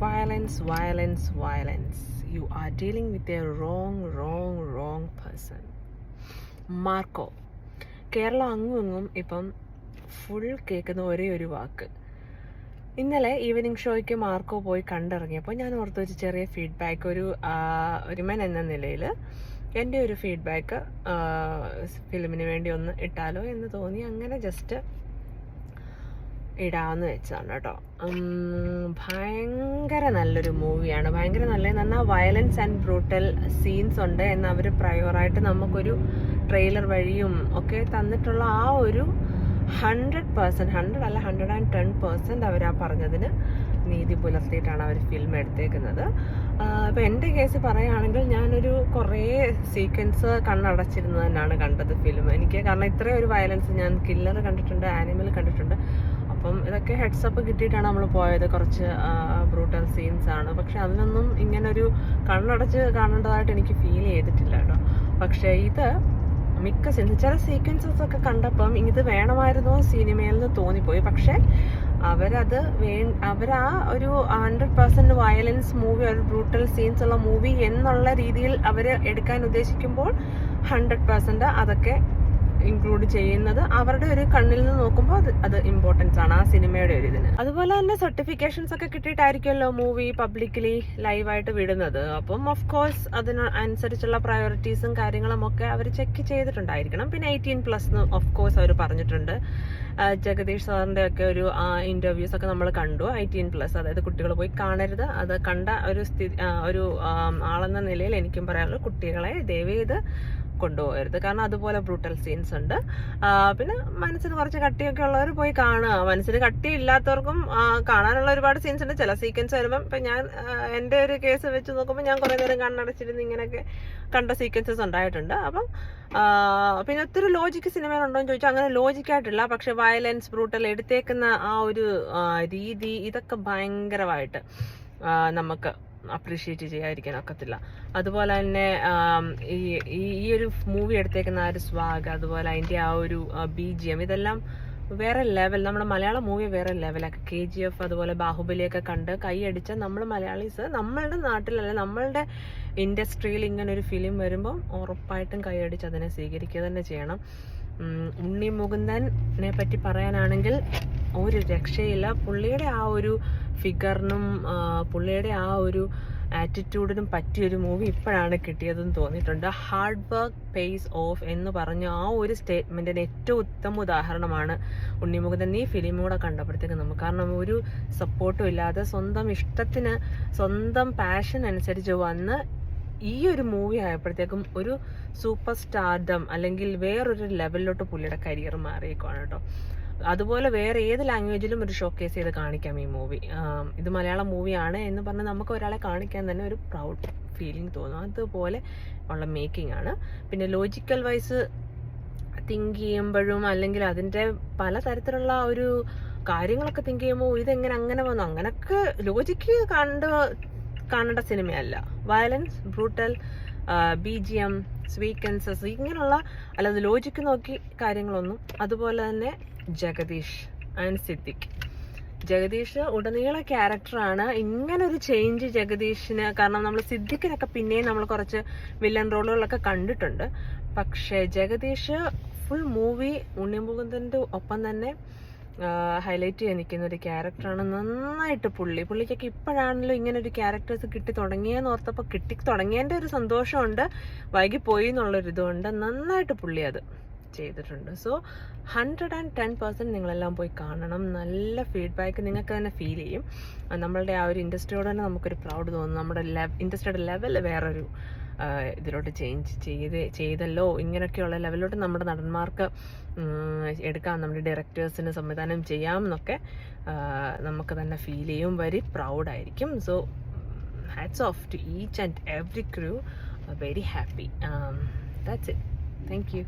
violence. You are dealing with a wrong person. Marco. Keralam അങ്ങും ഇപ്പം full കേൾക്കുന്ന ഒരേ ഒരു വാക്ക്. ഇന്നലെ ഈവനിങ് ഷോയ്ക്ക് മാർക്കോ പോയി കണ്ടിറങ്ങിയപ്പോൾ ഞാൻ ഓർത്ത് വെച്ച് ചെറിയ ഫീഡ്ബാക്ക് ഒരു മെൻ എന്ന നിലയിൽ എൻ്റെ ഒരു ഫീഡ്ബാക്ക് ഫിലിമിന് വേണ്ടി ഒന്ന് ഇട്ടാലോ എന്ന് തോന്നി. അങ്ങനെ ജസ്റ്റ് ഇടാമെന്ന് വെച്ചാണ് കേട്ടോ. ഭയങ്കര നല്ലൊരു മൂവിയാണ്. ഭയങ്കര നല്ലതെന്ന് പറഞ്ഞാൽ വയലൻസ് ആൻഡ് ബ്രൂട്ടൽ സീൻസ് ഉണ്ട് എന്ന് അവർ പ്രയോറായിട്ട് നമുക്കൊരു ട്രെയിലർ വഴിയും ഒക്കെ തന്നിട്ടുള്ള ആ ഒരു 100%, 100 അല്ല 110% അവർ ആ പറഞ്ഞതിന് നീതി പുലർത്തിയിട്ടാണ് അവർ ഫിലിം എടുത്തേക്കുന്നത്. ഇപ്പം എൻ്റെ കേസ് പറയുകയാണെങ്കിൽ ഞാനൊരു കുറേ സീക്വൻസ് കണ്ണടച്ചിരുന്ന് തന്നെയാണ് കണ്ടത് ഫിലിം. എനിക്ക് കാരണം ഇത്രയും ഒരു വയലൻസ് ഞാൻ കില്ലർ കണ്ടിട്ടുണ്ട്, ആനിമൽ കണ്ടിട്ടുണ്ട്. അപ്പം ഇതൊക്കെ ഹെഡ്സപ്പ് കിട്ടിയിട്ടാണ് നമ്മൾ പോയത്. കുറച്ച് ബ്രൂട്ടൽ സീൻസ് ആണ്. പക്ഷെ അതിനൊന്നും ഇങ്ങനൊരു കണ്ണടച്ച് കാണേണ്ടതായിട്ട് എനിക്ക് ഫീൽ ചെയ്തിട്ടില്ല കേട്ടോ. പക്ഷേ ഇത് മിക്ക ചില സീക്വൻസസ് ഒക്കെ കണ്ടപ്പം ഇത് വേണമായിരുന്നോ സിനിമയിൽ നിന്ന് തോന്നിപ്പോയി. പക്ഷെ അവരാ ഒരു 100% വയലൻസ് മൂവി, ഒരു ബ്രൂട്ടൽ സീൻസ് ഉള്ള മൂവി എന്നുള്ള രീതിയിൽ അവർ എടുക്കാൻ ഉദ്ദേശിക്കുമ്പോൾ 100% അതൊക്കെ ഇൻക്ലൂഡ് ചെയ്യുന്നത് അവരുടെ ഒരു കണ്ണിൽ നിന്ന് നോക്കുമ്പോൾ അത് ഇമ്പോർട്ടൻസ് ആണ് ആ സിനിമയുടെ ഒരു ഇതിന്. അതുപോലെ തന്നെ സർട്ടിഫിക്കേഷൻസ് ഒക്കെ കിട്ടിയിട്ടായിരിക്കുമല്ലോ മൂവി പബ്ലിക്കലി ലൈവായിട്ട് വിടുന്നത്. അപ്പം ഓഫ് കോഴ്സ് അതിനനുസരിച്ചുള്ള പ്രയോറിറ്റീസും കാര്യങ്ങളും ഒക്കെ അവർ ചെക്ക് ചെയ്തിട്ടുണ്ടായിരിക്കണം. പിന്നെ 18+ ഓഫ് കോഴ്സ് അവർ പറഞ്ഞിട്ടുണ്ട്. ജഗദീഷ് സാറിന്റെ ഒക്കെ ഒരു ഇന്റർവ്യൂസ് ഒക്കെ നമ്മൾ കണ്ടു. 18+, അതായത് കുട്ടികൾ പോയി കാണരുത്. അത് കണ്ട ഒരു ആളെന്ന നിലയിൽ എനിക്കും പറയാനുള്ളൂ, കുട്ടികളെ ദയവേത് കൊണ്ടുപോകരുത്. കാരണം അതുപോലെ ബ്രൂട്ടൽ സീൻസ് ഉണ്ട്. പിന്നെ മനസ്സിന് കുറച്ച് കട്ടിയൊക്കെ ഉള്ളവർ പോയി കാണുക. മനസ്സിന് കട്ടി ഇല്ലാത്തവർക്കും കാണാനുള്ള ഒരുപാട് സീൻസ് ഉണ്ട്. ചില സീക്വൻസ് വരുമ്പം ഇപ്പം ഞാൻ എൻ്റെ ഒരു കേസ് വെച്ച് നോക്കുമ്പോൾ ഞാൻ കുറേ നേരം കണ്ണടച്ചിരുന്ന് ഇങ്ങനെയൊക്കെ കണ്ട സീക്വൻസസ് ഉണ്ടായിട്ടുണ്ട്. അപ്പം പിന്നെ ഒത്തിരി ലോജിക്ക് സിനിമയിലുണ്ടോ എന്ന് ചോദിച്ചാൽ അങ്ങനെ ലോജിക്കായിട്ടില്ല. പക്ഷെ വയലൻസ്, ബ്രൂട്ടൽ എടുത്തേക്കുന്ന ആ ഒരു രീതി, ഇതൊക്കെ ഭയങ്കരമായിട്ട് നമുക്ക് അപ്രീഷിയേറ്റ് ചെയ്യാതിരിക്കാൻ ഒക്കത്തില്ല. അതുപോലെ തന്നെ ഈ ഒരു മൂവി എടുത്തേക്കുന്ന ആ ഒരു സ്വാഗ്, അതുപോലെ അതിൻ്റെ ആ ഒരു BGM, ഇതെല്ലാം വേറെ ലെവൽ. നമ്മുടെ മലയാളം മൂവി വേറെ ലെവലൊക്കെ. KGF അതുപോലെ ബാഹുബലിയൊക്കെ കണ്ട് കൈയടിച്ച നമ്മൾ മലയാളീസ് നമ്മളുടെ നാട്ടിലല്ല, നമ്മളുടെ ഇൻഡസ്ട്രിയിൽ ഇങ്ങനെ ഒരു ഫിലിം വരുമ്പം ഉറപ്പായിട്ടും കൈയടിച്ച് അതിനെ സ്വീകരിക്കുക തന്നെ ചെയ്യണം. ഉണ്ണി മുകുന്ദനെ പറ്റി പറയാനാണെങ്കിൽ ഒരു രക്ഷയില്ല. പുള്ളിയുടെ ആ ഒരു ഫിഗറിനും പുള്ളിയുടെ ആ ഒരു ആറ്റിറ്റ്യൂഡിനും പറ്റിയൊരു മൂവി ഇപ്പോഴാണ് കിട്ടിയതെന്ന് തോന്നിയിട്ടുണ്ട്. ഹാർഡ് വർക്ക് പേസ് ഓഫ് എന്ന് പറഞ്ഞ ആ ഒരു സ്റ്റേറ്റ്മെന്റിന് ഏറ്റവും ഉത്തമ ഉദാഹരണമാണ് ഉണ്ണി മുകുന്ദൻ. ഈ ഫിലിം കൂടെ കണ്ടപ്പോഴത്തേക്ക് നമുക്ക്, കാരണം ഒരു സപ്പോർട്ടും ഇല്ലാതെ സ്വന്തം ഇഷ്ടത്തിന്, സ്വന്തം പാഷൻ അനുസരിച്ച് വന്ന് ഈ ഒരു മൂവി ആയപ്പോഴത്തേക്കും ഒരു സൂപ്പർ സ്റ്റാർഡം അല്ലെങ്കിൽ വേറൊരു ലെവലിലോട്ട് പുള്ളിയുടെ കരിയർ മാറിയേക്കുവാണ് കേട്ടോ. അതുപോലെ വേറെ ഏത് ലാംഗ്വേജിലും ഒരു ഷോക്കേസ് ചെയ്ത് കാണിക്കാം ഈ മൂവി. ഇത് മലയാളം മൂവിയാണ് എന്ന് പറഞ്ഞ് നമുക്ക് ഒരാളെ കാണിക്കാൻ തന്നെ ഒരു പ്രൗഡ് ഫീലിംഗ് തോന്നും. അതുപോലെ ഉള്ള മേക്കിംഗ് ആണ്. പിന്നെ ലോജിക്കൽ വൈസ് തിങ്ക് ചെയ്യുമ്പോഴും അല്ലെങ്കിൽ അതിൻ്റെ പലതരത്തിലുള്ള ഒരു കാര്യങ്ങളൊക്കെ തിങ്ക് ചെയ്യുമ്പോൾ ഇതെങ്ങനെ അങ്ങനെ വന്നു, അങ്ങനൊക്കെ ലോജിക്ക് കാണേണ്ട സിനിമയല്ല. വയലൻസ്, ബ്രൂട്ടൽ, BGM, സ്വീക്വൻസസ്, ഇങ്ങനെയുള്ള അല്ലാതെ ലോജിക്ക് നോക്കി കാര്യങ്ങളൊന്നും. അതുപോലെ തന്നെ ജഗദീഷ് ആൻഡ് സിദ്ദിഖ്. ജഗദീഷ് ഉടനീള ക്യാരക്ടറാണ്. ഇങ്ങനൊരു ചേഞ്ച് ജഗദീഷിന്, കാരണം നമ്മൾ സിദ്ദിഖിനൊക്കെ പിന്നെയും നമ്മൾ കുറച്ച് വില്ലൻ റോളുകളൊക്കെ കണ്ടിട്ടുണ്ട്. പക്ഷേ ജഗദീഷ് ഫുൾ മൂവി ഉണ്ണി മുകുന്ദൻ്റെ ഒപ്പം തന്നെ ഹൈലൈറ്റ് ചെയ്ത് നിൽക്കുന്ന ഒരു ക്യാരക്ടറാണ്. നന്നായിട്ട് പുള്ളിക്കൊക്കെ ഇപ്പോഴാണല്ലോ ഇങ്ങനെ ഒരു ക്യാരക്ടേഴ്സ് കിട്ടി തുടങ്ങിയെന്ന് ഓർത്തപ്പോൾ കിട്ടി തുടങ്ങിയതിൻ്റെ ഒരു സന്തോഷമുണ്ട്, വൈകിപ്പോയി എന്നുള്ളൊരിതുകൊണ്ട് നന്നായിട്ട് പുള്ളി അത് ചെയ്തിട്ടുണ്ട്. സോ 110% നിങ്ങളെല്ലാം പോയി കാണണം. നല്ല ഫീഡ്ബാക്ക് നിങ്ങൾക്ക് തന്നെ ഫീൽ ചെയ്യും. നമ്മളുടെ ആ ഒരു ഇൻഡസ്ട്രിയോട് തന്നെ നമുക്കൊരു പ്രൗഡ് തോന്നും. നമ്മുടെ ഇൻഡസ്ട്രിയുടെ ലെവൽ വേറൊരു ഇതിലോട്ട് ചേഞ്ച് ചെയ്തല്ലോ, ഇങ്ങനെയൊക്കെയുള്ള ലെവലിലോട്ട് നമ്മുടെ നടന്മാർക്ക് എടുക്കാം, നമ്മുടെ ഡയറക്ടേഴ്സിന് സംവിധാനം ചെയ്യാം എന്നൊക്കെ നമുക്ക് തന്നെ ഫീൽ ചെയ്യും. വെരി പ്രൗഡായിരിക്കും. So hats off to each and every crew. Very happy. That's it. Thank you.